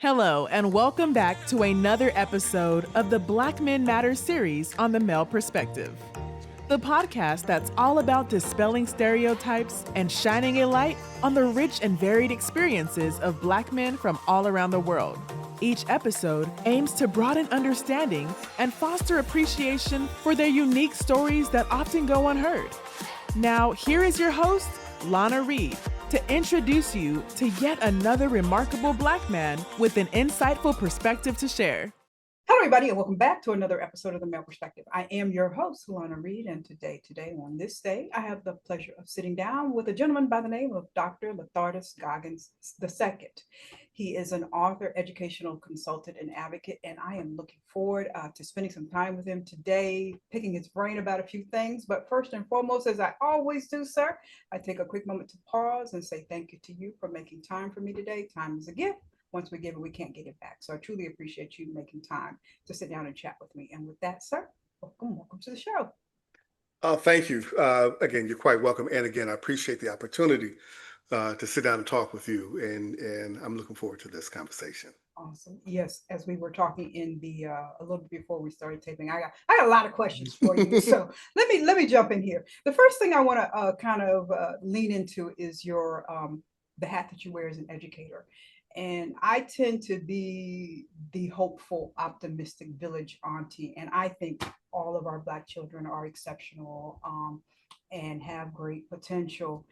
Hello, and welcome back to another episode of the Black Men Matter series on the male perspective. The podcast that's all about dispelling stereotypes and shining a light on the rich and varied experiences of Black men from all around the world. Each episode aims to broaden understanding and foster appreciation for their unique stories that often go unheard. Now, here is your host, Lana Reed, to introduce you to yet another remarkable Black man with an insightful perspective to share. Hello, everybody, and welcome back to another episode of The Male Perspective. I am your host, Lana Reed, and today, on this day, I have the pleasure of sitting down with a gentleman by the name of Dr. Lathardus Goggins II. He is an author, educational consultant, and advocate, and I am looking forward to spending some time with him today, picking his brain about a few things. But first and foremost, as I always do, sir, I take a quick moment to pause and say thank you to you for making time for me today. Time is a gift. Once we give it, we can't get it back. So I truly appreciate you making time to sit down and chat with me. And with that, sir, welcome to the show. Thank you. Again, you're quite welcome. And again, I appreciate the opportunity to sit down and talk with you. And I'm looking forward to this conversation. Awesome. Yes, as we were talking in the a little bit before we started taping, I got a lot of questions for you. So let me jump in here. The first thing I want to kind of lean into is your the hat that you wear as an educator. And I tend to be the hopeful, optimistic village auntie. And I think all of our Black children are exceptional and have great potential.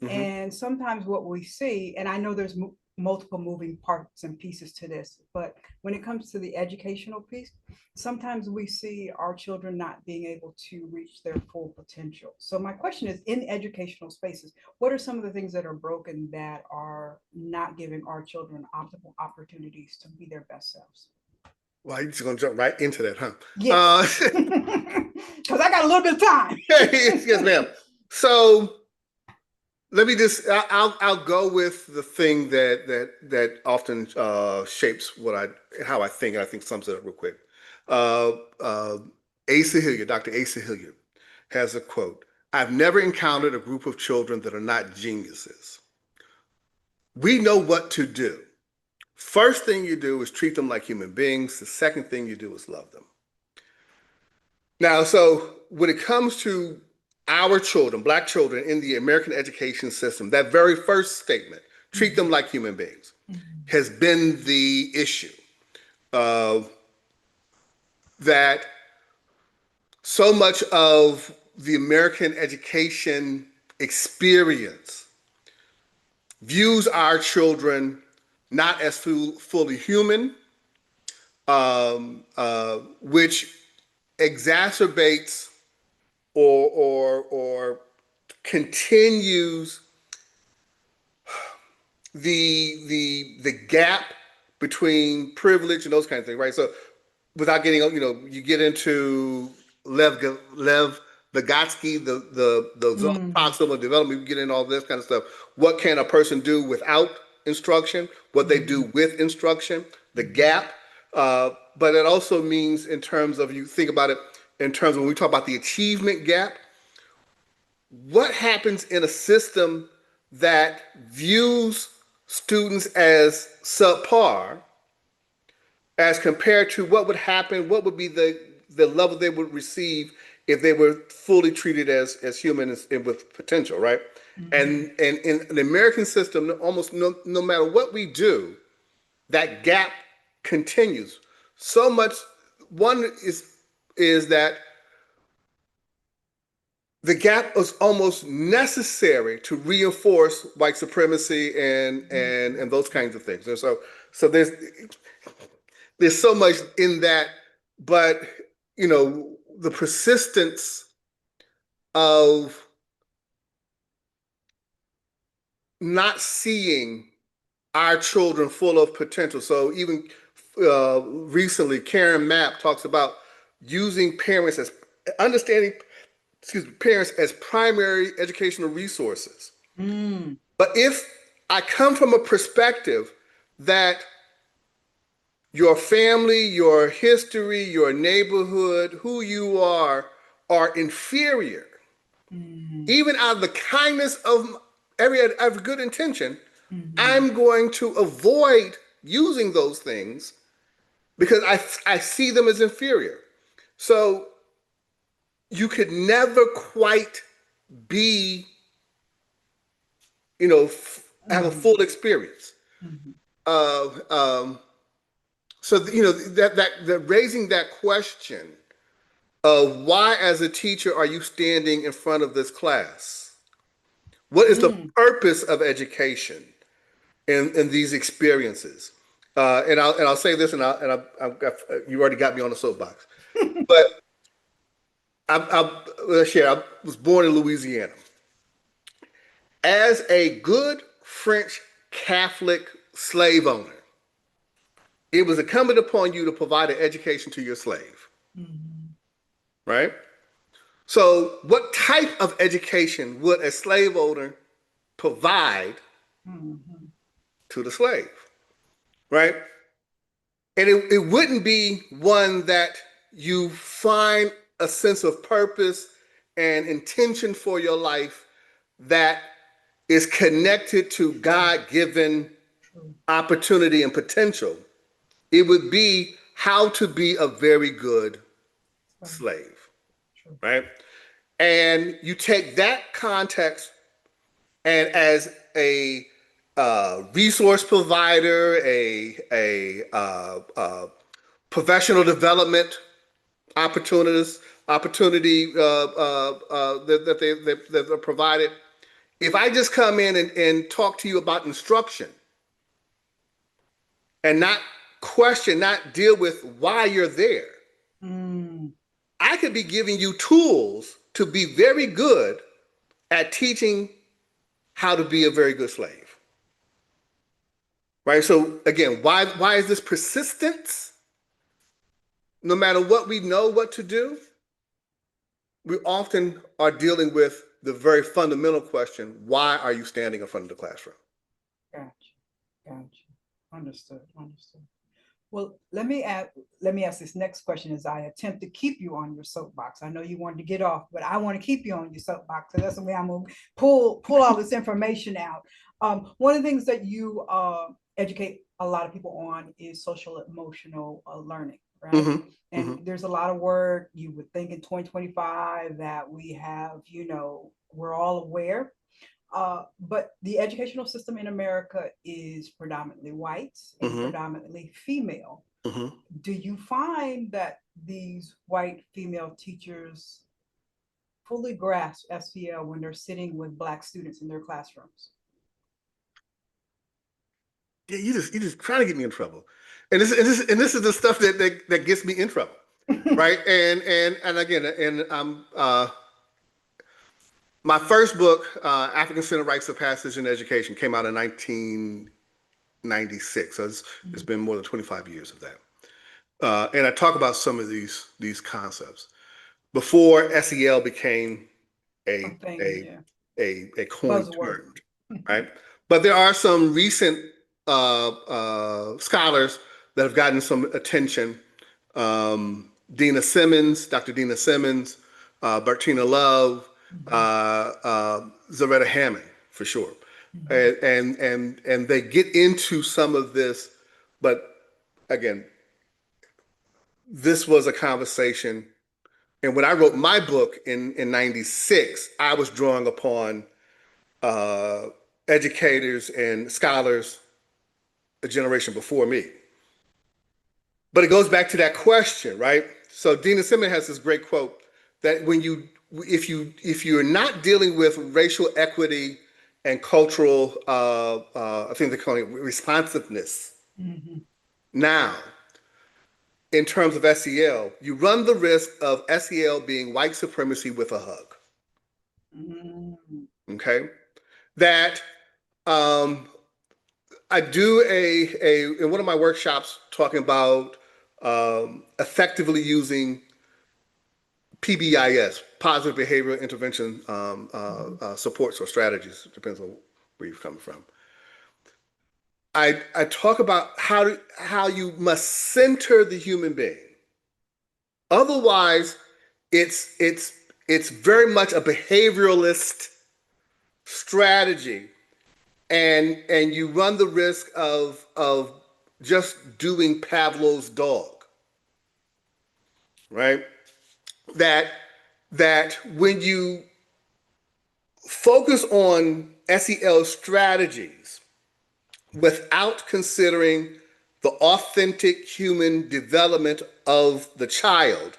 And sometimes what we see, and I know there's multiple moving parts and pieces to this, but when it comes to the educational piece, sometimes we see our children not being able to reach their full potential. So my question is, in educational spaces, what are some of the things that are broken that are not giving our children optimal opportunities to be their best selves? Well, you're just going to jump right into that, huh? Yes, because I got a little bit of time. Yes, ma'am. So let me just, I'll go with the thing that often shapes how I think, and I think sums it up real quick. 𝗚cie 𝗿𝗂𝘀, Dr. 𝗚cie 𝗿𝗂𝘀 has a quote: "I've never encountered a group of children that are not geniuses. We know what to do. First thing you do is treat them like human beings. The second thing you do is love them." Now, so when it comes to our children, Black children in the American education system, that very first statement, treat them like human beings, has been the issue. That so much of the American education experience views our children not as fully human, which exacerbates or continues the gap between privilege and those kinds of things, right? So without getting, you get into 𝗵𝗳𝗵𝗶𝗂𝗪, the zone of proximal development, we get into all this kind of stuff. What can a person do without instruction? What they do with instruction, the gap. But it also means, in terms of, you think about it, in terms of when we talk about the achievement gap, what happens in a system that views students as subpar as compared to what would happen, what would be the level they would receive if they were fully treated as human and with potential, right? And in the American system, almost no matter what we do, that gap continues. So much, one is that the gap is almost necessary to reinforce white supremacy and those kinds of things. And so there's so much in that, but the persistence of not seeing our children full of potential. So even recently, 𝗟R𝘁𝗵𝗵𝗿𝗀 talks about using parents as parents as primary educational resources. But if I come from a perspective that your family, your history, your neighborhood, who you are inferior, even out of the kindness of every good intention, I'm going to avoid using those things because I see them as inferior. So you could never quite be, have a full experience. So that raising that question of why, as a teacher, are you standing in front of this class? What is the purpose of education in these experiences? And I'll say this, and you already got me on the soapbox, but let's share. I was born in Louisiana. As a good French Catholic slave owner, it was incumbent upon you to provide an education to your slave, right? So what type of education would a slave owner provide to the slave, right? And it wouldn't be one that you find a sense of purpose and intention for your life that is connected to God-given opportunity and potential. It would be how to be a very good slave, right? And you take that context, and as a resource provider, a professional development opportunity that are provided. If I just come in and talk to you about instruction and not question, not deal with why you're there, I could be giving you tools to be very good at teaching how to be a very good slave. Right? So again, why is this persistence? No matter what we know what to do, we often are dealing with the very fundamental question, why are you standing in front of the classroom? Gotcha. Understood. Well, let me ask this next question as I attempt to keep you on your soapbox. I know you wanted to get off, but I want to keep you on your soapbox. So that's the way I'm going to pull all this information out. One of the things that you educate a lot of people on is social emotional learning, right? And there's a lot of work you would think in 2025 that we have, we're all aware. But the educational system in America is predominantly white and predominantly female. Do you find that these white female teachers fully grasp SEL when they're sitting with Black students in their classrooms? Yeah, you just trying to get me in trouble, and this is the stuff that gets me in trouble, right? And again, my first book, African-Centered Rites of Passage in Education, came out in 1996. So it's been more than 25 years of that, and I talk about some of these concepts before SEL became a coined term, right? But there are some recent scholars that have gotten some attention. Dr. Dina Simmons, Bertina Love, 𝗟R𝘁𝗵𝗿𝗀𝗃, for sure. And they get into some of this, but again, this was a conversation. And when I wrote my book in 96, I was drawing upon educators and scholars a generation before me. But it goes back to that question, right? So Dina Simmons has this great quote that if you're not dealing with racial equity and cultural, I think they call it responsiveness now, in terms of SEL, you run the risk of SEL being white supremacy with a hug. Okay, that I do in one of my workshops talking about effectively using PBIS, positive behavioral intervention supports or strategies, depends on where you're coming from. I talk about how you must center the human being. Otherwise, it's very much a behavioralist strategy, and you run the risk of just doing Pavlov's dog, right? That when you focus on SEL strategies without considering the authentic human development of the child,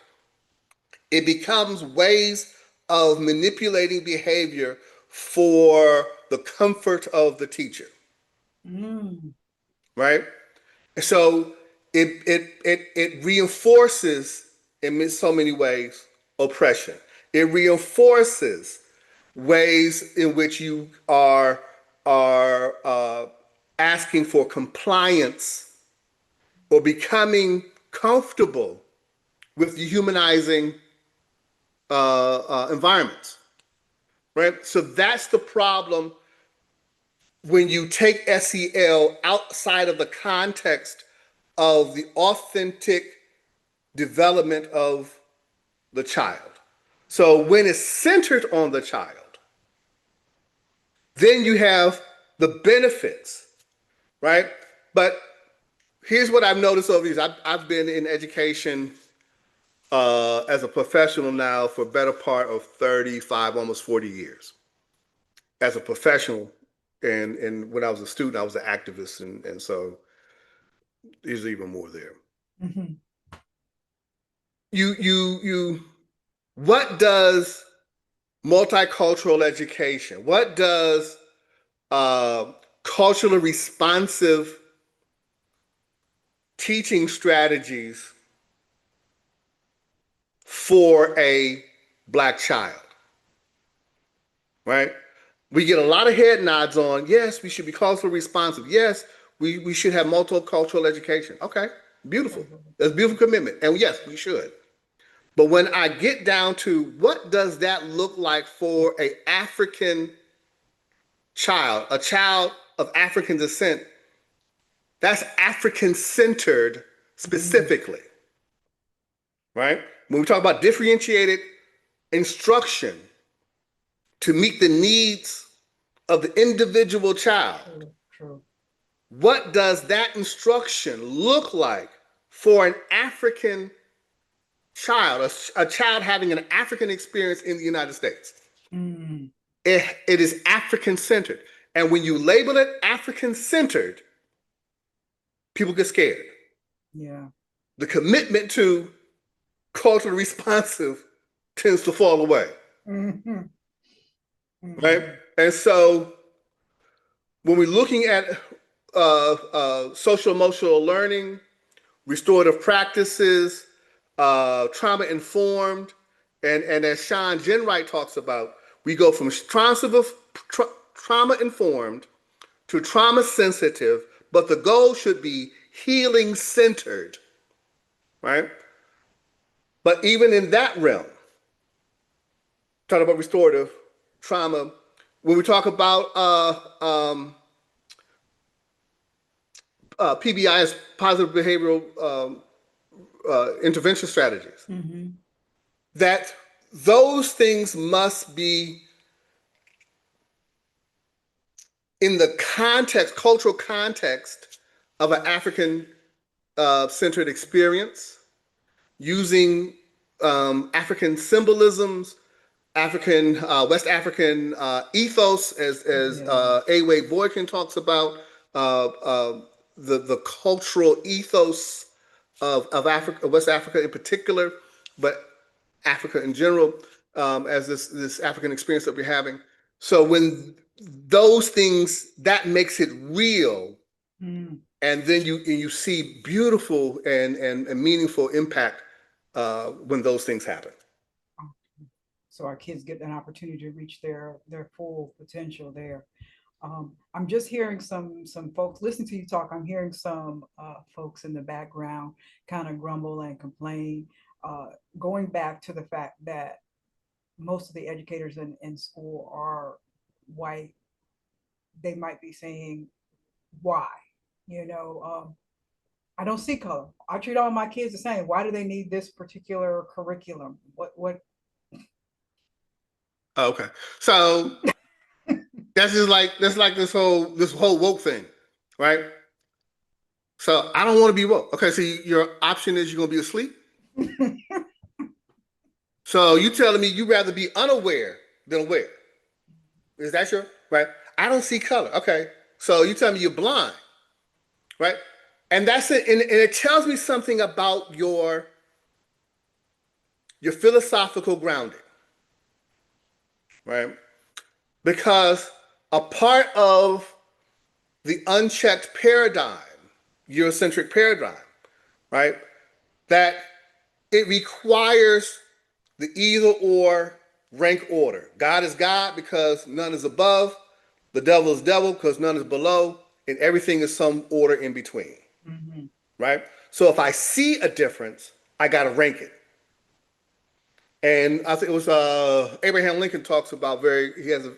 it becomes ways of manipulating behavior for the comfort of the teacher, right? So it reinforces, in so many ways, oppression. It reinforces ways in which you are asking for compliance or becoming comfortable with dehumanizing environments, right? So that's the problem when you take SEL outside of the context of the authentic development of the child. So when it's centered on the child, then you have the benefits, right? But here's what I've noticed over the years. I've been in education as a professional now for a better part of 35, almost 40 years. As a professional, and when I was a student, I was an activist, and so there's even more there. Mm-hmm. What does multicultural education, what does culturally responsive teaching strategies for a Black child, right? We get a lot of head nods on, yes, we should be culturally responsive. Yes, we should have multicultural education. Okay, beautiful. That's a beautiful commitment. And yes, we should. But when I get down to what does that look like for an African child, a child of African descent, that's African-centered specifically, right? When we talk about differentiated instruction to meet the needs of the individual child, True. What does that instruction look like for an African child, a child having an African experience in the United States? Mm. It is African-centered. And when you label it African-centered, people get scared. Yeah. The commitment to culturally responsive tends to fall away. Mm-hmm. Mm-hmm. Right? And so when we're looking at social emotional learning, restorative practices, trauma-informed, and as Sean Jenwright talks about, we go from trauma-informed to trauma-sensitive, but the goal should be healing-centered, right? But even in that realm, talking about restorative trauma, when we talk about PBI's positive behavioral intervention strategies, mm-hmm. that those things must be in the context, cultural context of an African centered experience, using African symbolisms, African, West African ethos, as 𝗟𝘂𝗵𝗿𝗀𝗀 talks about, the cultural ethos of Africa, West Africa in particular, but Africa in general, as this African experience that we're having. So when those things, that makes it real, and then you see beautiful and meaningful impact when those things happen. So our kids get an opportunity to reach their full potential there. I'm just hearing some folks, listening to you talk, I'm hearing some folks in the background kind of grumble and complain, going back to the fact that most of the educators in school are white. They might be saying, why? I don't see color. I treat all my kids the same. Why do they need this particular curriculum? What? Okay, so that's like this whole woke thing, right? So I don't want to be woke. Okay, so your option is you're gonna be asleep. So you telling me you'd rather be unaware than aware? Is that your right? I don't see color. Okay, so you tell me you're blind, right? And that's it. And it tells me something about your philosophical grounding, right? Because a part of the unchecked paradigm, Eurocentric paradigm, right, that it requires the either or rank order. God is God because none is above. The devil is devil because none is below. And everything is some order in between, right? So if I see a difference, I got to rank it. And I think it was Abraham Lincoln talks about he has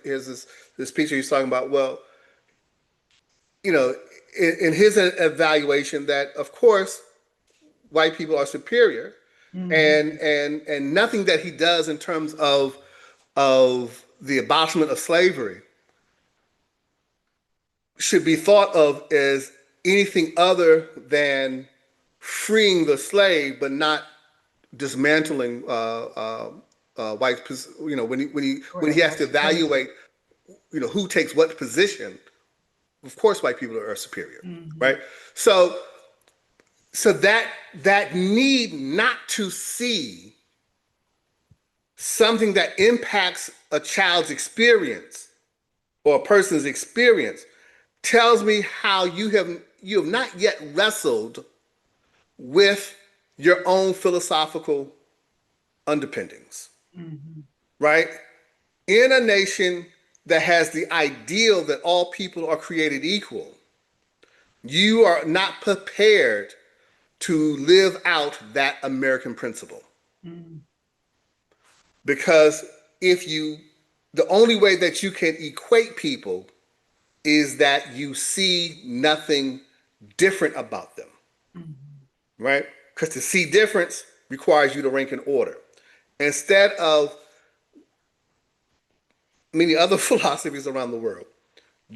this piece he's talking about, well, you know, in his evaluation that, of course, white people are superior, and nothing that he does in terms of the abolishment of slavery should be thought of as anything other than freeing the slave, but not dismantling white. You know, when he has to evaluate, you know, who takes what position. Of course, white people are superior, right? So that need not to see something that impacts a child's experience or a person's experience tells me how you have not yet wrestled with your own philosophical underpinnings, right? In a nation that has the ideal that all people are created equal, you are not prepared to live out that American principle. Because the only way that you can equate people is that you see nothing different about them, right? Because to see difference requires you to rank in order. Instead of many other philosophies around the world,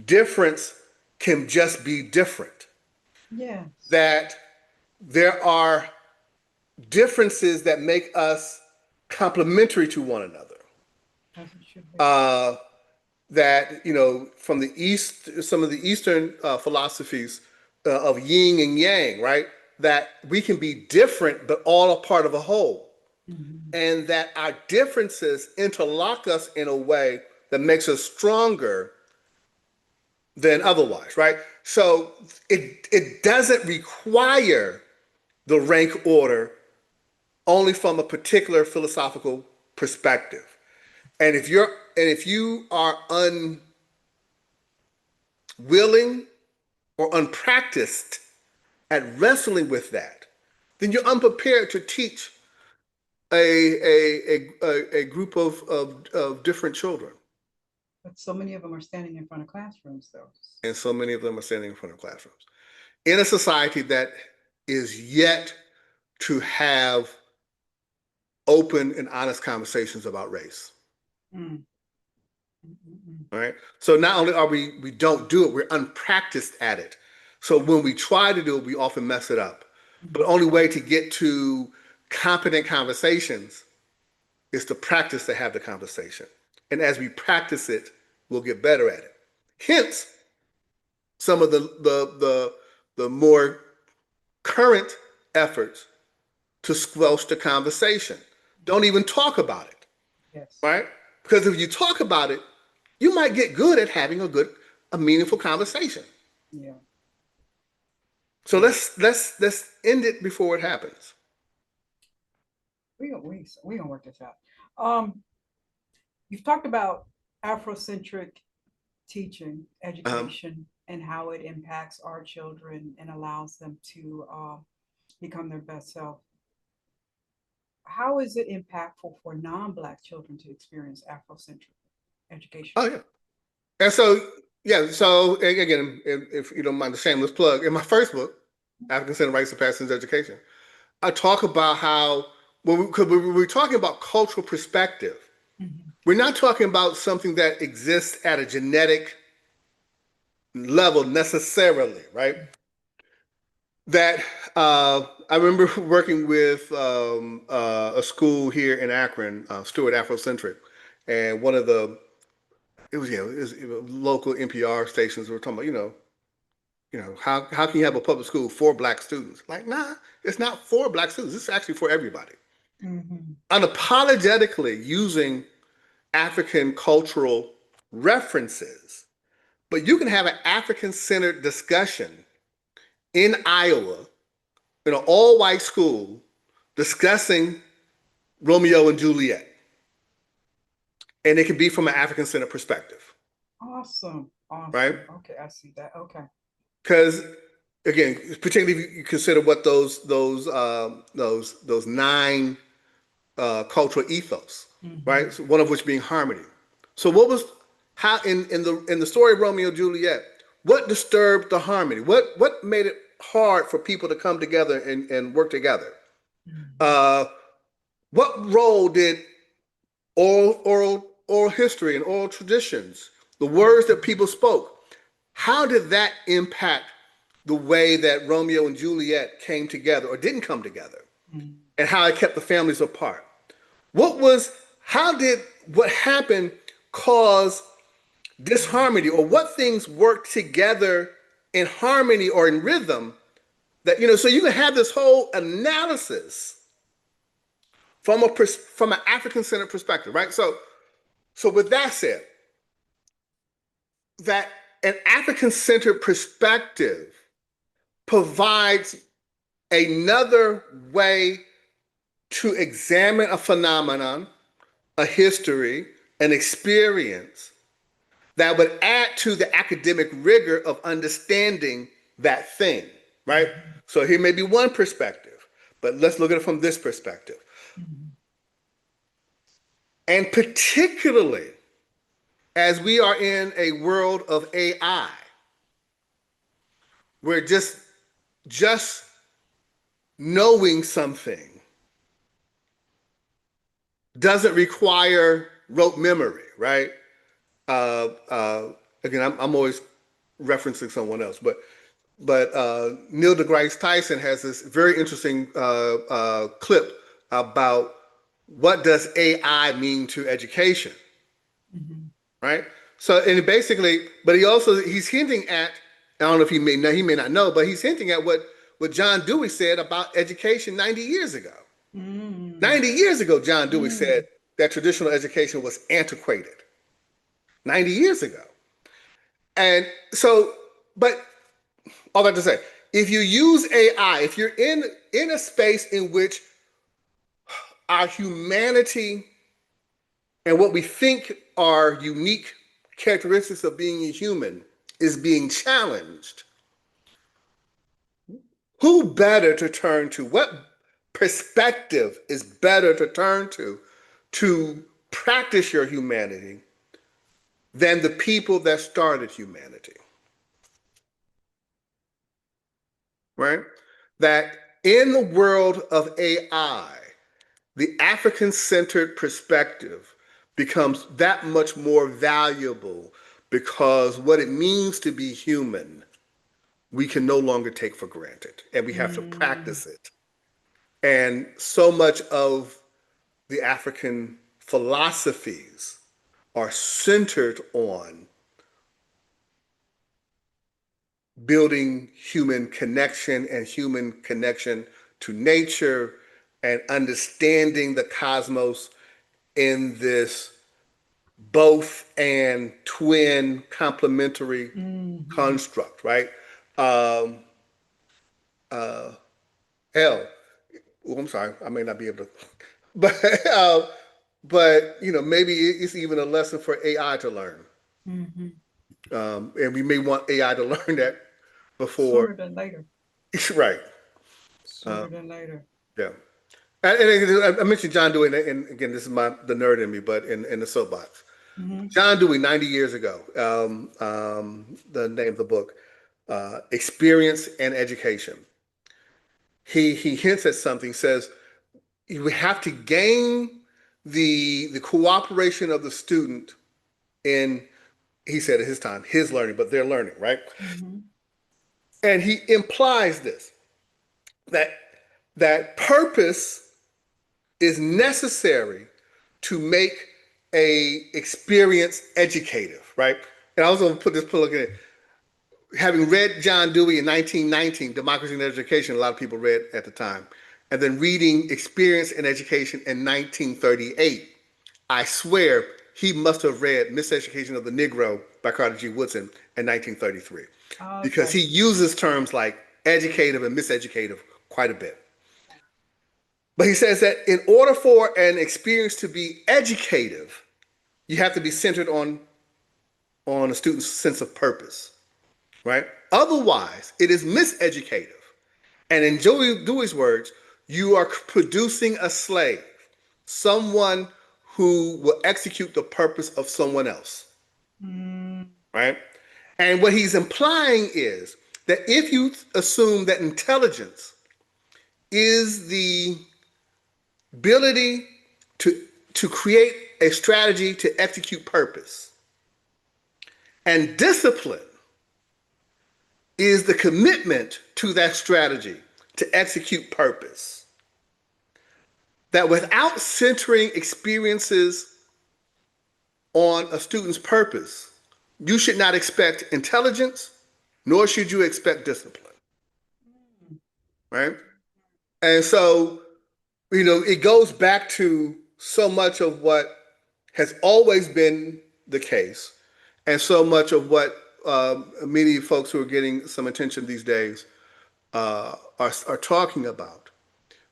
difference can just be different. Yeah. That there are differences that make us complementary to one another. As it should be. That, you know, from the East, some of the Eastern philosophies of yin and yang, right? That we can be different, but all a part of a whole. And that our differences interlock us in a way that makes us stronger than otherwise, right? So it doesn't require the rank order only from a particular philosophical perspective. And if you are unwilling or unpracticed at wrestling with that, then you're unprepared to teach a group of different children. But so many of them are standing in front of classrooms, though. And so many of them are standing in front of classrooms. In a society that is yet to have open and honest conversations about race. All right. So not only are we don't do it, we're unpracticed at it. So when we try to do it, we often mess it up. But the only way to get to competent conversations is to practice to have the conversation. And as we practice it, we'll get better at it. Hence, some of the more current efforts to squelch the conversation. Don't even talk about it. Yes. Right? Because if you talk about it, you might get good at having a meaningful conversation. Yeah. So let's end it before it happens. We gonna work this out. You've talked about Afrocentric teaching, education, and how it impacts our children and allows them to become their best self. How is it impactful for non-Black children to experience Afrocentric education? Oh, yeah. And so, again, if you don't mind the shameless plug, in my first book, African Center Rites of Passage Education, I talk about how, when we're talking about cultural perspective, we're not talking about something that exists at a genetic level necessarily, right? that I remember working with a school here in Akron, Stewart Afrocentric, and one of the it was local NPR stations were talking about how can you have a public school for Black students? Like, nah, it's not for Black students. It's actually for everybody. Unapologetically using African cultural references, but you can have an African-centered discussion in Iowa in an all-white school discussing Romeo and Juliet. And it can be from an African-centered perspective. Awesome. Right? Okay, I see that. Okay. Because again, particularly if you consider what those 9 cultural ethos, right? So one of which being harmony. So what was how in the story of Romeo and Juliet, what disturbed the harmony? What made it hard for people to come together and work together? What role did oral history and oral traditions, the words that people spoke, how did that impact the way that Romeo and Juliet came together or didn't come together, and how it kept the families apart? How did what happened cause disharmony, or what things worked together in harmony or in rhythm that, so you can have this whole analysis from an African-centered perspective, right? So with that said, that an African-centered perspective provides another way to examine a phenomenon, a history, an experience that would add to the academic rigor of understanding that thing, right? So here may be one perspective, but let's look at it from this perspective. And particularly as we are in a world of AI, where just knowing something doesn't require rote memory, right? Again, I'm always referencing someone else, but Neil deGrasse Tyson has this very interesting clip about what does AI mean to education, right? So, and basically, but he's hinting at, I don't know if he may not know, but he's hinting at what John Dewey said about education 90 years ago. 90 years ago, John Dewey said that traditional education was antiquated. 90 years ago. And so, but all that to say, if you use AI, if you're in a space in which our humanity and what we think are unique characteristics of being a human is being challenged, who better to turn to? What perspective is better to turn to practice your humanity than the people that started humanity? Right? That in the world of AI, the African-centered perspective becomes that much more valuable, because what it means to be human, we can no longer take for granted, and we have to practice it. And so much of the African philosophies are centered on building human connection and human connection to nature, and understanding the cosmos in this both and twin complementary construct, right? I'm sorry, I may not be able to, but maybe it's even a lesson for AI to learn. And we may want AI to learn that before. Sooner than later. Right. Sooner than later. Yeah. And I mentioned John Dewey, and again, this is the nerd in me, but in the soapbox. John Dewey, 90 years ago, the name of the book, Experience and Education. He hints at something, says you have to gain the cooperation of the student in, he said at his time, his learning, but their learning, right? And he implies this. that purpose is necessary to make a experience educative, right? And I was going to put this plug in. Having read John Dewey in 1919, Democracy in Education, a lot of people read at the time, and then reading Experience in Education in 1938, I swear he must have read Miseducation of the Negro by Carter G. Woodson in 1933, because he uses terms like educative and miseducative quite a bit. But he says that in order for an experience to be educative, you have to be centered on a student's sense of purpose, right? Otherwise, it is miseducative. And in Dewey's words, you are producing a slave, someone who will execute the purpose of someone else, right? And what he's implying is that if you assume that intelligence is the ability to create a strategy to execute purpose, and discipline is the commitment to that strategy to execute purpose, that without centering experiences on a student's purpose, you should not expect intelligence, nor should you expect discipline, right? And so, it goes back to so much of what has always been the case, and so much of what many folks who are getting some attention these days are talking about.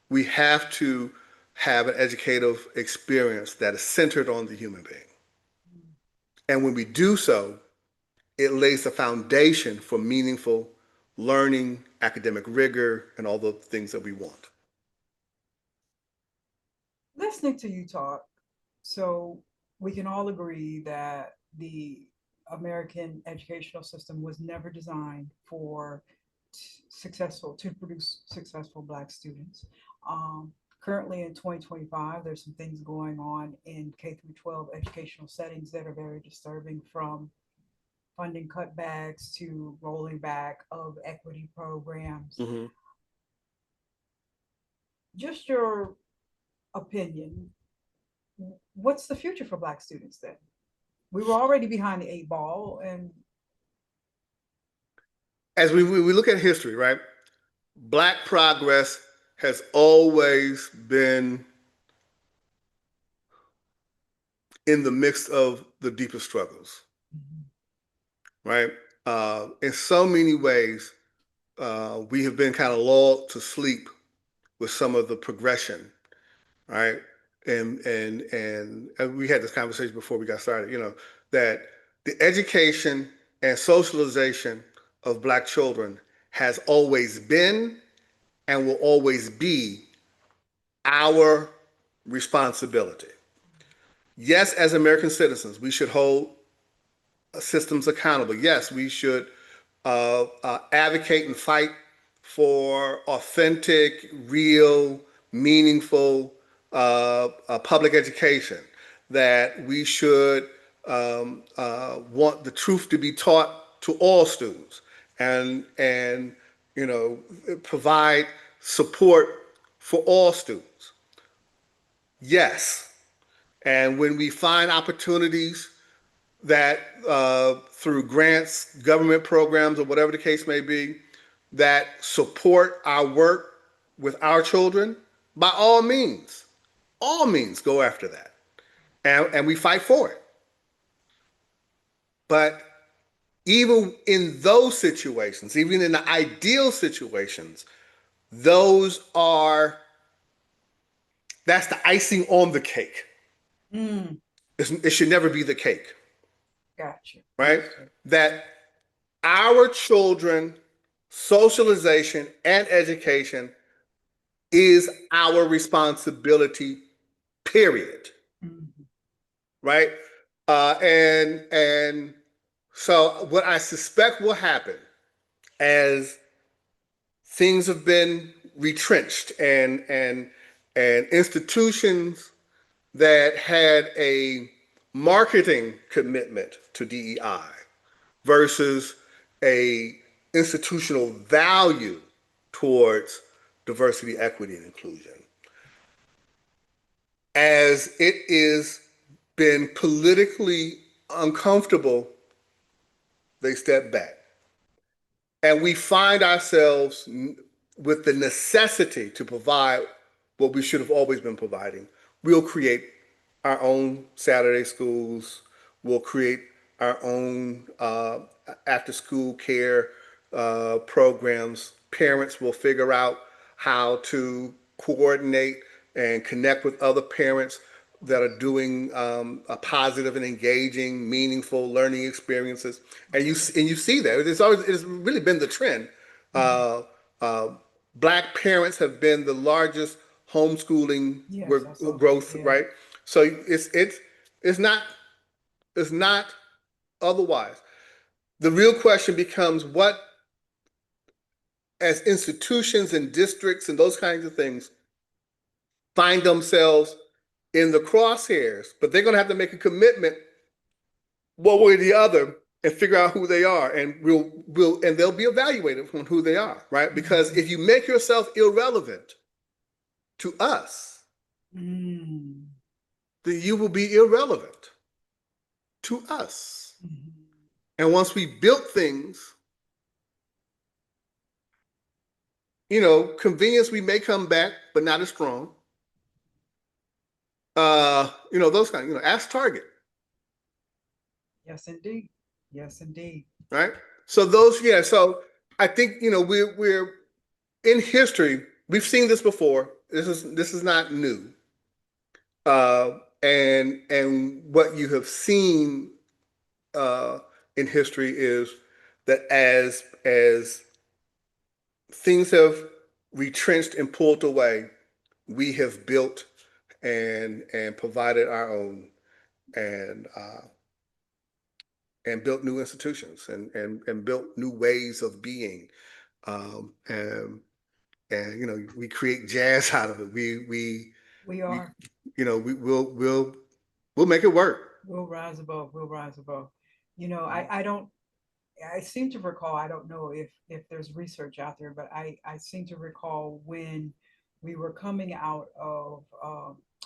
We have to have an educative experience that is centered on the human being. And when we do so, it lays the foundation for meaningful learning, academic rigor, and all the things that we want. Listening to you talk, so we can all agree that the American educational system was never designed to produce successful Black students. Currently in 2025, there's some things going on in K-12 educational settings that are very disturbing, from funding cutbacks to rolling back of equity programs. Mm-hmm. Just your opinion, what's the future for Black students then? We were already behind the 8 ball, and as we look at history, right? Black progress has always been in the midst of the deepest struggles, right? In so many ways, we have been kind of lulled to sleep with some of the progression, right? And we had this conversation before we got started, that the education and socialization of Black children has always been and will always be our responsibility. Yes, as American citizens, we should hold systems accountable. Yes, we should advocate and fight for authentic, real, meaningful public education, that we should want the truth to be taught to all students, and provide support for all students. Yes, and when we find opportunities that through grants, government programs, or whatever the case may be, that support our work with our children, by all means go after that. And we fight for it. But even in those situations, even in the ideal situations, that's the icing on the cake. It should never be the cake. Gotcha. Right? That our children, socialization and education is our responsibility, period. Right? And so what I suspect will happen, as things have been retrenched and institutions that had a marketing commitment to DEI versus a institutional value towards diversity, equity, and inclusion. As it is been politically uncomfortable, they step back. And we find ourselves with the necessity to provide what we should have always been providing. We'll create our own Saturday schools. We'll create our own after-school care programs. Parents will figure out how to coordinate and connect with other parents that are doing a positive and engaging, meaningful learning experiences, and you see that it's really been the trend. Black parents have been the largest homeschooling growth, right? So it's not otherwise. The real question becomes what, as institutions and districts and those kinds of things, find themselves in the crosshairs, but they're going to have to make a commitment one way or the other and figure out who they are, and and they'll be evaluated on who they are, right? Because if you make yourself irrelevant to us, then you will be irrelevant to us. And once we built things, convenience, we may come back, but not as strong. Those kind of, ask Target. Yes, indeed. Yes, indeed. Right. So so I think, we're in history, we've seen this before. This is not new. And what you have seen in history is that as things have retrenched and pulled away, we have built and provided our own and built new institutions and built new ways of being. And we create jazz out of it. We are. We'll make it work. We'll rise above. We'll rise above. I seem to recall, I don't know if there's research out there, but I seem to recall when we were coming out of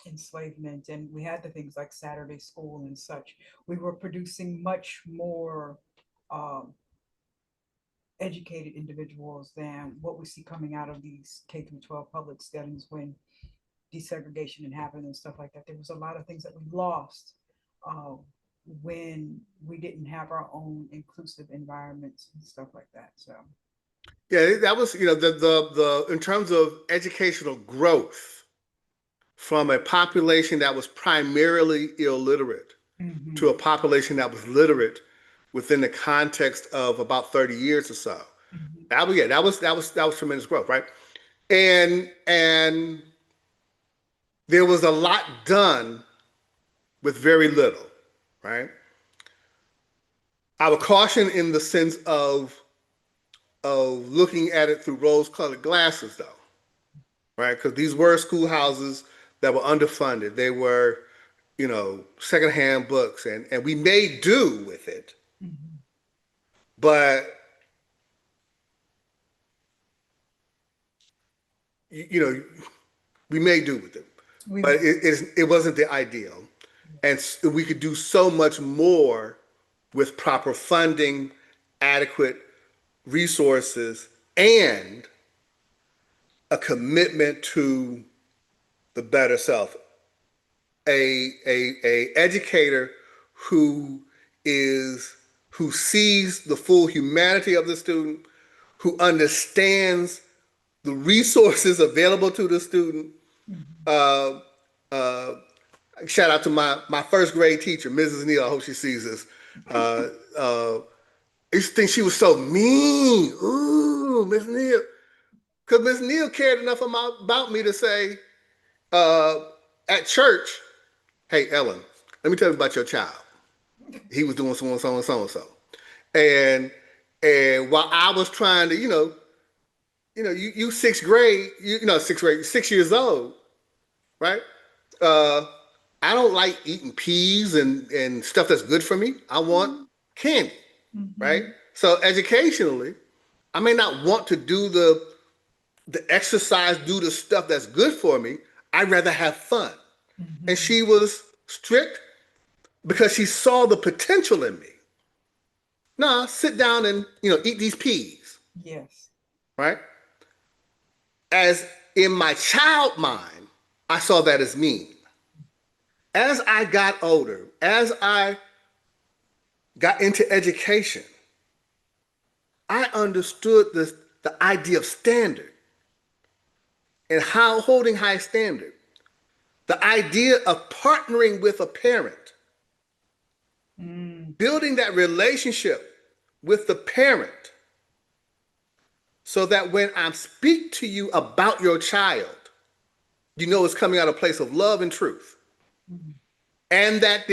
enslavement and we had the things like Saturday school and such, we were producing much more educated individuals than what we see coming out of these K-12 public settings when desegregation had happened and stuff like that. There was a lot of things that we lost when we didn't have our own inclusive environments and stuff like that. So yeah, that was, the in terms of educational growth from a population that was primarily illiterate to a population that was literate within the context of about 30 years or so. That was tremendous growth, right? And there was a lot done with very little, right? I would caution in the sense of looking at it through rose-colored glasses, though, right? Because these were schoolhouses that were underfunded. They were, secondhand books, and we made do with it. But, we made do with it. But it wasn't the ideal. And we could do so much more with proper funding, adequate resources, and a commitment to the better self. A educator who sees the full humanity of the student, who understands the resources available to the student. Shout out to my first grade teacher, Mrs. Neal. I hope she sees this. I used to think she was so mean. Ooh, Miss Neal. Because Miss Neal cared enough about me to say at church, hey, Ellen, let me tell you about your child. He was doing so and so and so and so. And while I was trying to, you sixth grade, 6 years old, right? I don't like eating peas and stuff that's good for me. I want candy, right? So educationally, I may not want to do the the exercise, do the stuff that's good for me. I'd rather have fun. Mm-hmm. And she was strict because she saw the potential in me. Nah, sit down and, eat these peas. Yes. Right? As in my child mind, I saw that as mean. As I got older, as I got into education, I understood the idea of standard and how holding high standard, the idea of partnering with a parent, building that relationship with the parent so that when I speak to you about your child, you know it's coming out of a place of love and truth. Mm-hmm. And that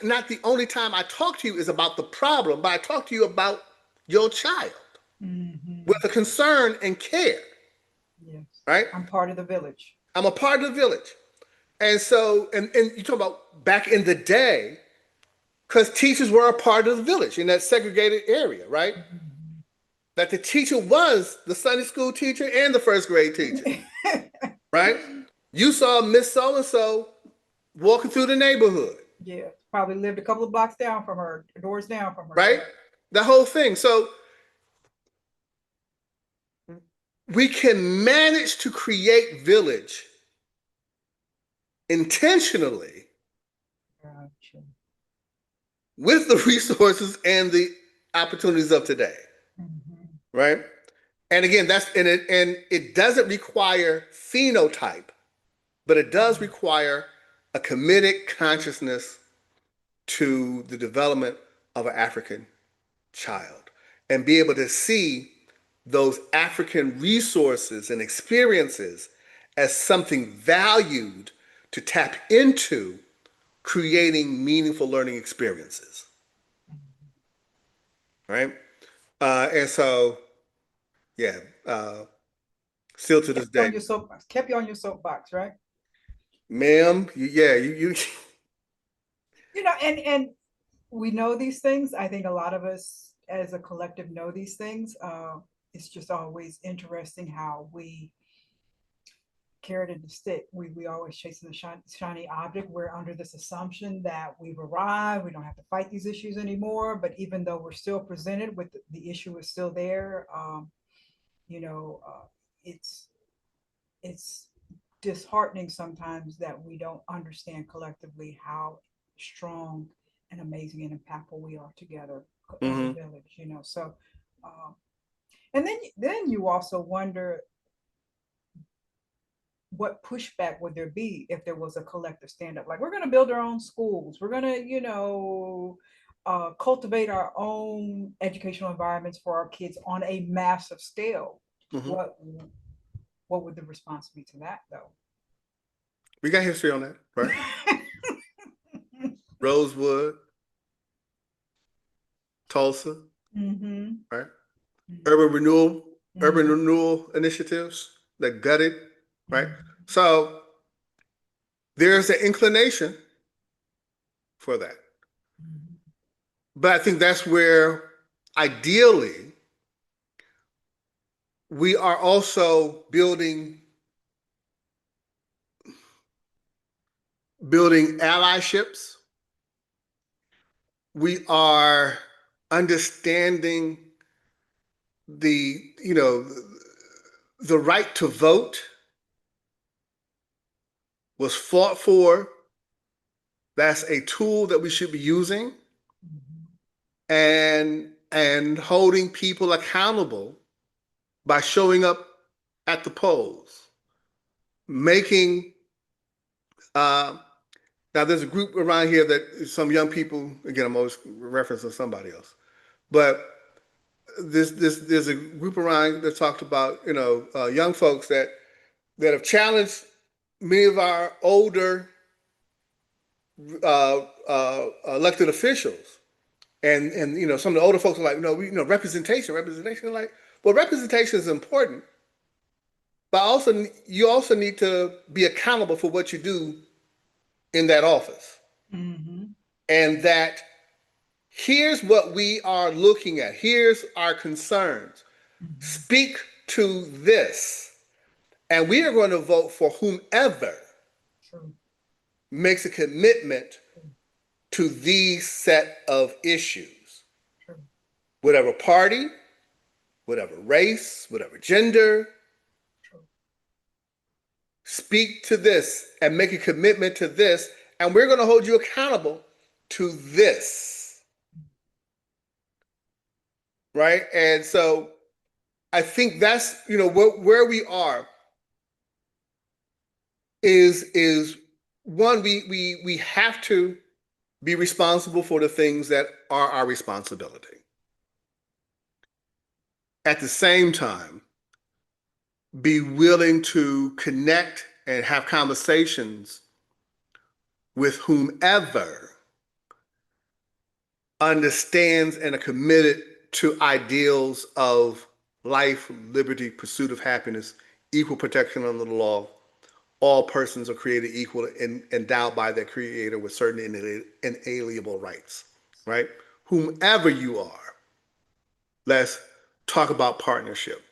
not the only time I talk to you is about the problem, but I talk to you about your child with a concern and care. Yes. Right? I'm part of the village. I'm a part of the village. And so, and you talk about back in the day, because teachers were a part of the village in that segregated area, right? Mm-hmm. That the teacher was the Sunday school teacher and the first grade teacher, right? You saw Miss So-and-so walking through the neighborhood. Yeah, probably lived a couple of blocks down from her, doors down from her. Right? The whole thing. So we can manage to create village intentionally. Gotcha. With the resources and the opportunities of today. Mm-hmm. Right? And again, it doesn't require phenotype, but it does require a committed consciousness to the development of an African child and be able to see those African resources and experiences as something valued to tap into creating meaningful learning experiences. Right? And so, yeah, still to this day. Kept you on your soapbox, right? Ma'am, yeah, you and we know these things. I think a lot of us as a collective know these things. It's just always interesting how we carrot and the stick. We always chasing the shiny object. We're under this assumption that we've arrived. We don't have to fight these issues anymore. But even though we're still presented with the issue is still there, it's disheartening sometimes that we don't understand collectively how strong and amazing and impactful we are together as a village. So, and then you also wonder, what pushback would there be if there was a collective stand-up? Like, we're going to build our own schools. We're going to, cultivate our own educational environments for our kids on a massive scale. Mm-hmm. What would the response be to that, though? We got history on that, right? Rosewood, Tulsa, right? Mm-hmm. Urban renewal initiatives that gutted. Right? So there's an inclination for that. But I think that's where ideally we are also building allyships. We are understanding the right to vote was fought for. That's a tool that we should be using, and holding people accountable by showing up at the polls, making now there's a group around here that some young people, again, I'm always referencing somebody else, but there's a group around that talked about young folks that have challenged many of our older elected officials, and some of the older folks are like, representation. Like, well, representation is important, but you also need to be accountable for what you do in that office, and that here's what we are looking at. Here's our concerns. Speak to this. And we are going to vote for whomever makes a commitment to these set of issues. Whatever party, whatever race, whatever gender, speak to this and make a commitment to this, and we're going to hold you accountable to this. Right? And so I think that's, where we are is one, we have to be responsible for the things that are our responsibility. At the same time, be willing to connect and have conversations with whomever understands and are committed to ideals of life, liberty, pursuit of happiness, equal protection under the law. All persons are created equal and endowed by their creator with certain inalienable rights, right? Whomever you are, let's talk about partnership.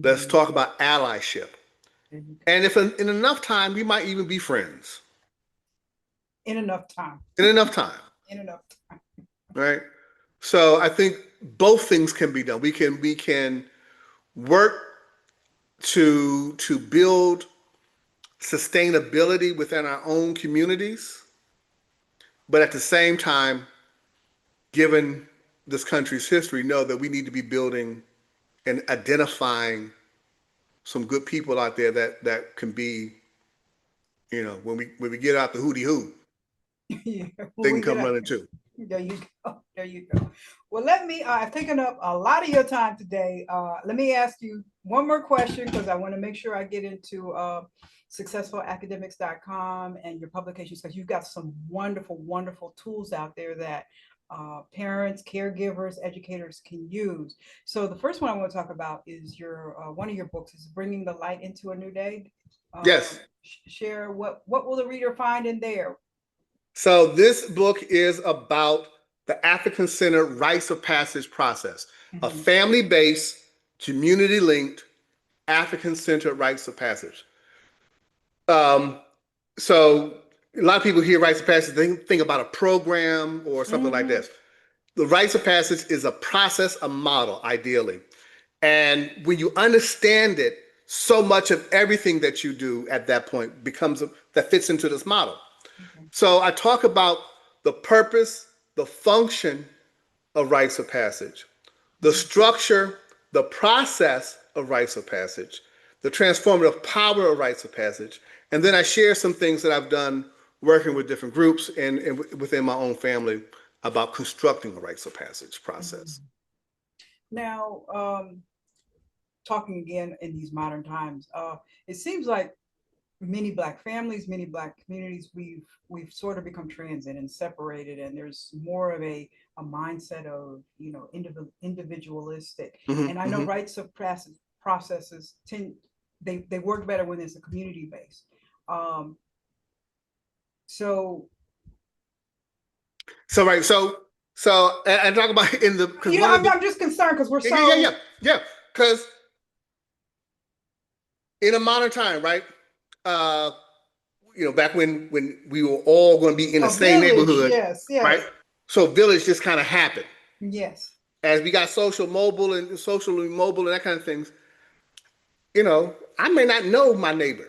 Let's talk about allyship. And if in enough time, we might even be friends. In enough time. In enough time. In enough time. Right? So I think both things can be done. We can work to build sustainability within our own communities, but at the same time, given this country's history, know that we need to be building and identifying some good people out there that can be, when we get out the hootie hoo, Yeah, they can come running too. There you go. There you go. Well, let me, I've taken up a lot of your time today. Let me ask you one more question, because I want to make sure I get into successfulacademics.com and your publications, because you've got some wonderful, wonderful tools out there that parents, caregivers, educators can use. So the first one I want to talk about is your one of your books is Bringing the Light into a New Day. Yes. Share what will the reader find in there? So this book is about the African-centered rites of passage process, a family-based, community-linked, African-centered rites of passage. So a lot of people hear rites of passage, they think about a program or something like this. The rites of passage is a process, a model, ideally. And when you understand it, so much of everything that you do at that point that fits into this model. So I talk about the purpose, the function of rites of passage, the structure, the process of rites of passage, the transformative power of rites of passage, and then I share some things that I've done working with different groups and within my own family about constructing a rites of passage process. Now, talking again in these modern times, it seems like many Black families, many Black communities, we've sort of become transient and separated, and there's more of a mindset of individualistic. And I know rites of processes they work better when it's a community based. So and talk about in the I'm just concerned because we're because in a modern time, right? Back when we were all going to be in the same neighborhood, yes, right? So village just kind of happened. Yes. As we got socially mobile and that kind of things, I may not know my neighbor.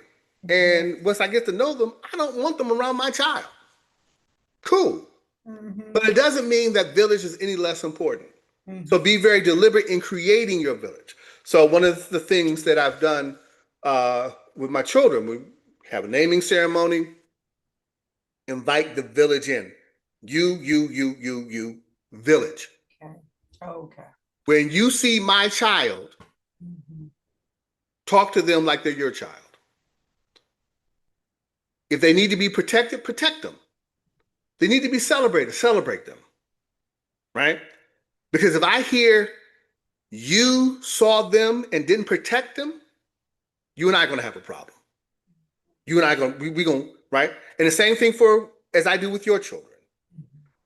And once I get to know them, I don't want them around my child. Cool. But it doesn't mean that village is any less important. So be very deliberate in creating your village. So one of the things that I've done with my children, we have a naming ceremony, invite the village in. You, village. Okay. When you see my child, talk to them like they're your child. If they need to be protected, protect them. They need to be celebrated, celebrate them, right? Because if I hear you saw them and didn't protect them, you and I are going to have a problem. You and I are going to, right? And the same thing as I do with your children.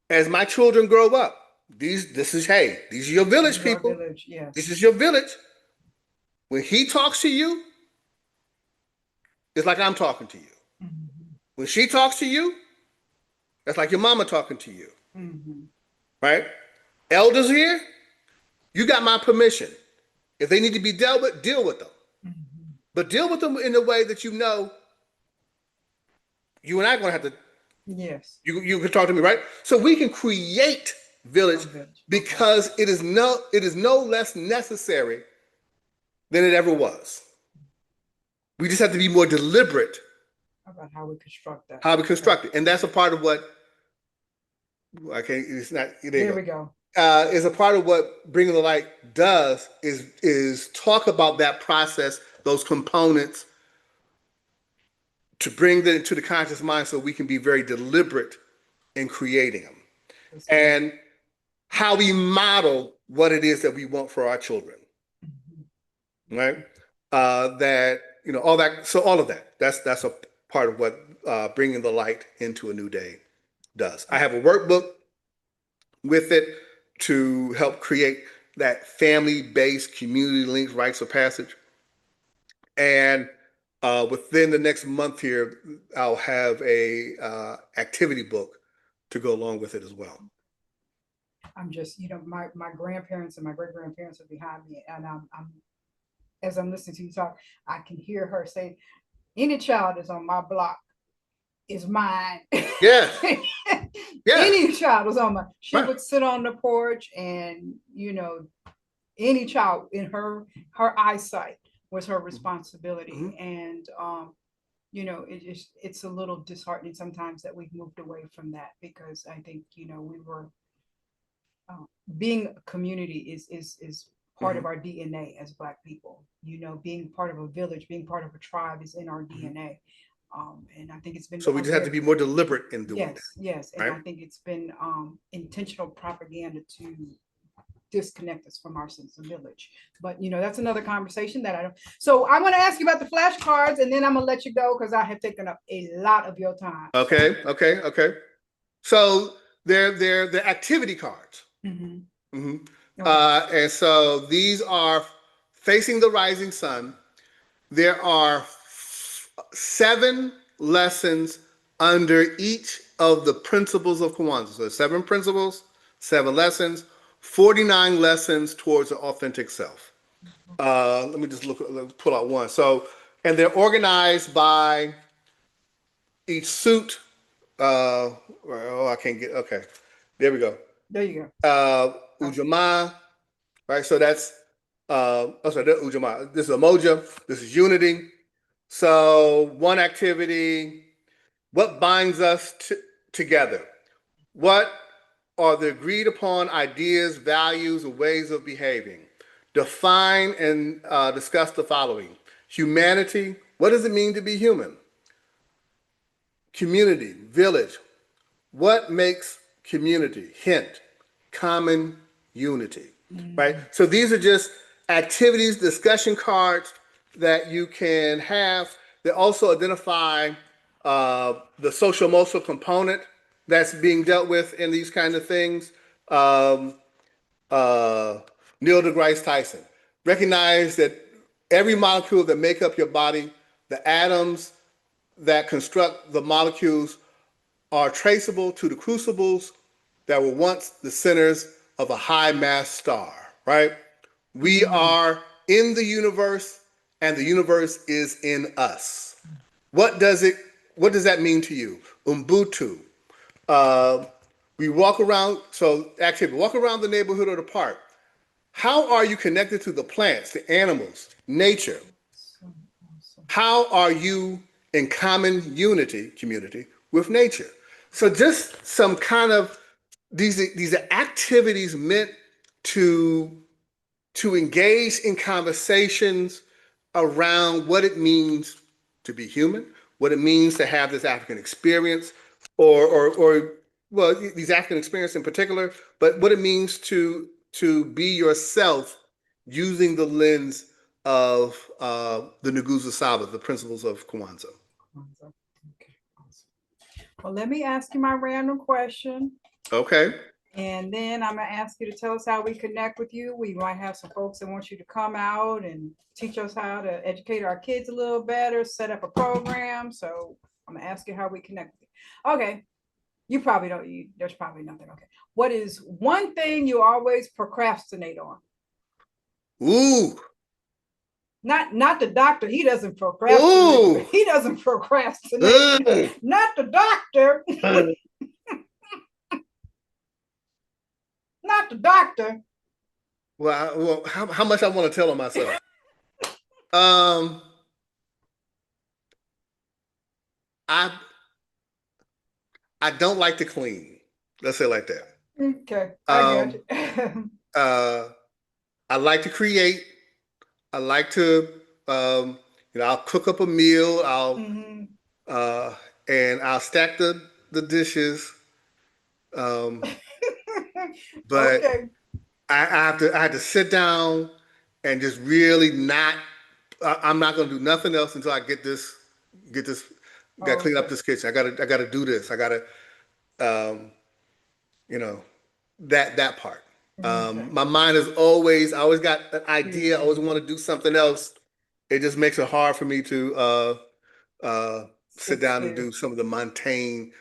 As my children grow up, these are your village people. Village, yes. This is your village. When he talks to you, it's like I'm talking to you. Mm-hmm. When she talks to you, that's like your mama talking to you. Mm-hmm. Right? Elders here, you got my permission. If they need to be dealt with, deal with them. Mm-hmm. But deal with them in a way that you know you and I are going to have to. Yes. You can talk to me, right? So we can create village because it is no less necessary than it ever was. We just have to be more deliberate about how we construct that. How we construct it, and that's a part of what I can't. It's not. There we go. Is a part of what Bringing the Light does is talk about that process, those components, to bring them into the conscious mind so we can be very deliberate in creating them. And how we model what it is that we want for our children. Mm-hmm. Right? That, all that. So all of that, that's a part of what Bringing the Light into a New Day does. I have a workbook with it to help create that family-based community linked rites of passage. And within the next month here, I'll have a activity book to go along with it as well. I'm just, my grandparents and my great grandparents are behind me, and I'm as I'm listening to you talk, I can hear her say, "Any child is on my block is mine." Yeah. Yeah. Any child was on my. She Right. would sit on the porch, and any child in her eyesight was her responsibility, Mm-hmm. and it's a little disheartening sometimes that we've moved away from that, because I think we were being a community is part Mm-hmm. of our DNA as Black people. Being part of a village, being part of a tribe is in our Mm-hmm. DNA. And I think it's been so we just have to be more deliberate in doing that. Yes, and right? I think it's been intentional propaganda to disconnect us from our sense of village. But that's another conversation that I don't. So I'm going to ask you about the flashcards, and then I'm going to let you go because I have taken up a lot of your time. Okay. So they're the activity cards. Mm-hmm. Mm-hmm. Okay. And so these are facing the rising sun. There are 7 lessons under each of the principles of Kwanzaa. So 7 principles, 7 lessons, 49 lessons towards an authentic self. Let me just pull out one. So, and they're organized by each suit. I can't get, okay. There we go. There you go. 𝗟𝘁𝗵𝗿𝗀𝗀, right? So that's, that's 𝗟𝘁𝗵𝗿𝗀𝗀. This is Umoja, this is unity. So one activity, what binds us together? What are the agreed upon ideas, values, and ways of behaving? Define and discuss the following. Humanity, what does it mean to be human? Community, village, what makes community? Hint, common unity, right? So these are just activities, discussion cards that you can have. They also identify the social emotional component that's being dealt with in these kind of things. Neil deGrasse Tyson, recognize that every molecule that make up your body, the atoms that construct the molecules, are traceable to the crucibles that were once the centers of a high mass star, right? We are in the universe, and the universe is in us. What does that mean to you? Ubuntu. We walk around, so activity, walk around the neighborhood or the park. How are you connected to the plants, the animals, nature? How are you in common unity, community, with nature? So just some kind of, these are activities meant to engage in conversations around what it means to be human, what it means to have this African experience, or well, these African experience in particular, but what it means to be yourself using the lens of the Nguzo Saba, the principles of Kwanzaa. Okay, awesome. Well, let me ask you my random question. Okay. And then I'm gonna ask you to tell us how we connect with you. We might have some folks that want you to come out and teach us how to educate our kids a little better, set up a program. So I'm gonna ask you how we connect with you. Okay. You probably don't, there's probably nothing. Okay. What is one thing you always procrastinate on? Ooh. Not the doctor. He doesn't procrastinate. Ooh. He doesn't procrastinate. Not the doctor. Not the doctor. Well, how much I want to tell on myself? I don't like to clean. Let's say it like that. Okay, I got you. I like to create. I like to, I'll cook up a meal. And I'll stack the dishes. But okay. I have to sit down and just really not. I'm not going to do nothing else until I get this. Got to clean up this kitchen. I got to do this. I got to, that part. My mind is always. I always got an idea. I always want to do something else. It just makes it hard for me to sit down and do some of the mundane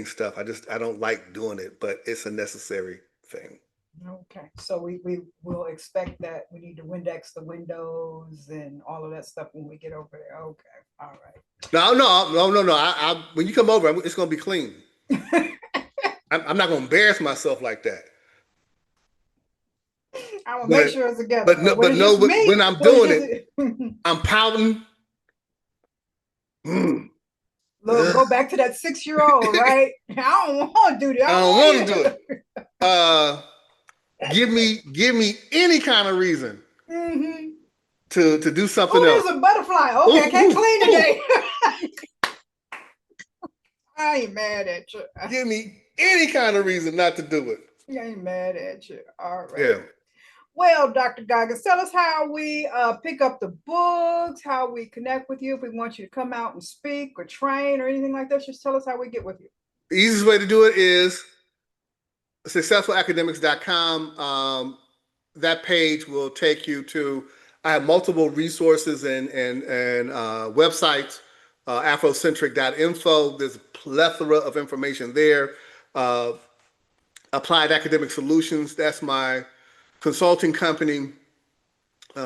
stuff. I don't like doing it, but it's a necessary thing. Okay, so we will expect that we need to Windex the windows and all of that stuff when we get over there. Okay, all right. No. I when you come over, it's going to be clean. I'm not going to embarrass myself like that. I will make sure it's together. When I'm doing it, I'm pouting. Look, go back to that 6-year-old, right? I don't want to do that. I don't want to do it. Give me any kind of reason to do something else. There's a butterfly. Okay, I can't clean today. I ain't mad at you. Give me any kind of reason not to do it. I ain't mad at you. All right. Yeah. Well, Dr. Goggins, tell us how we pick up the books, how we connect with you. If we want you to come out and speak or train or anything like that, just tell us how we get with you. The easiest way to do it is successfulacademics.com. That page will take you to, I have multiple resources and websites, afrocentric.info. There's a plethora of information there. Applied Academic Solutions, that's my consulting company.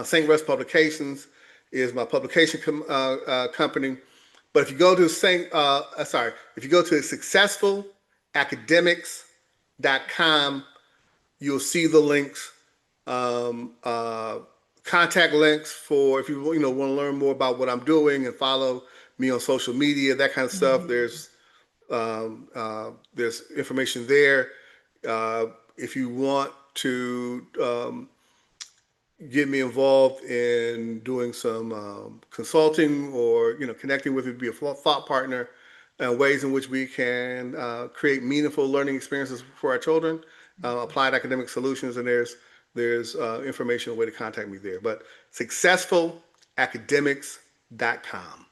St. Russ Publications is my publication company. But if you go to successfulacademics.com, you'll see the links, contact links for if you want to learn more about what I'm doing and follow me on social media, that kind of stuff. There's information there. If you want to get me involved in doing some consulting or connecting with me, be a thought partner, ways in which we can create meaningful learning experiences for our children. Applied Academic Solutions, and there's information, a way to contact me there. But successfulacademics.com.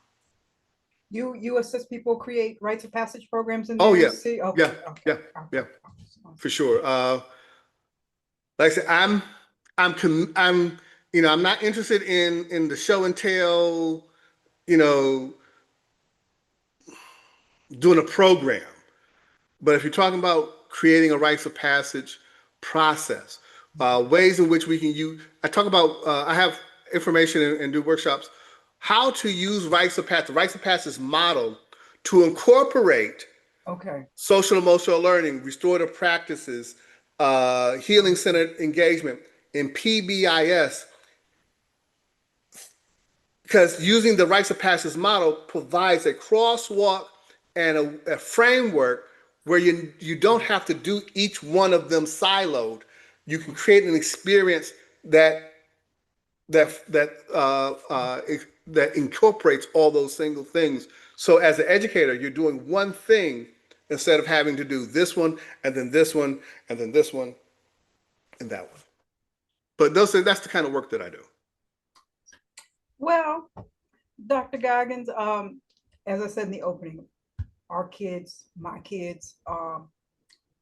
You assist people create rites of passage programs in there? Oh, yeah. Yeah, for sure. Like I said, I'm not interested in the show and tell, doing a program. But if you're talking about creating a rites of passage process, ways in which we can use, I talk about, I have information and do workshops, how to use rites of passage model to incorporate social emotional learning, restorative practices, healing centered engagement in PBIS, because using the rites of passage model provides a crosswalk and a framework where you don't have to do each one of them siloed. You can create an experience that incorporates all those single things. So as an educator, you're doing one thing instead of having to do this one and then this one and then this one and that one. But that's the kind of work that I do. Well, Dr. Goggins, as I said in the opening, our kids, my kids,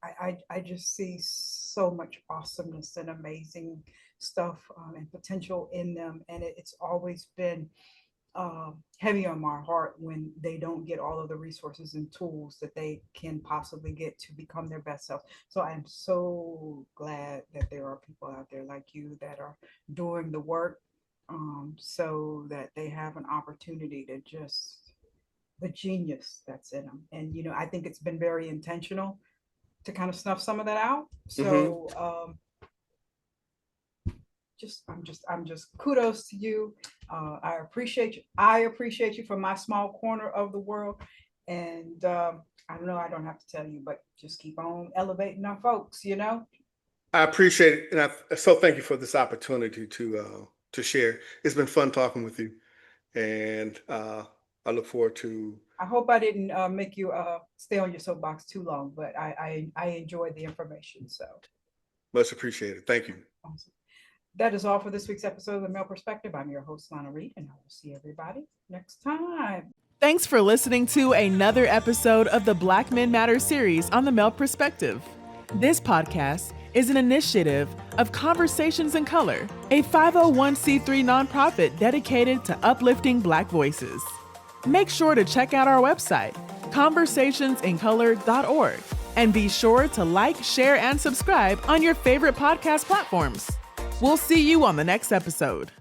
I just see so much awesomeness and amazing stuff and potential in them. And it's always been heavy on my heart when they don't get all of the resources and tools that they can possibly get to become their best self. So I'm so glad that there are people out there like you that are doing the work so that they have an opportunity to just the genius that's in them. And, you know, I think it's been very intentional to kind of snuff some of that out. So I'm just kudos to you. I appreciate you. I appreciate you from my small corner of the world. And I don't know, I don't have to tell you, but just keep on elevating our folks, you know? I appreciate it. And so thank you for this opportunity to share. It's been fun talking with you. And I look forward to. I hope I didn't make you stay on your soapbox too long, but I enjoyed the information. So much appreciated. Thank you. Awesome. That is all for this week's episode of The Male Perspective. I'm your host, Lana Reed, and I will see everybody next time. Thanks for listening to another episode of the Black Men Matter series on the Male Perspective. This podcast is an initiative of Conversations in Color, a 501c3 nonprofit dedicated to uplifting Black voices. Make sure to check out our website, conversationsincolor.org, and be sure to like, share, and subscribe on your favorite podcast platforms. We'll see you on the next episode.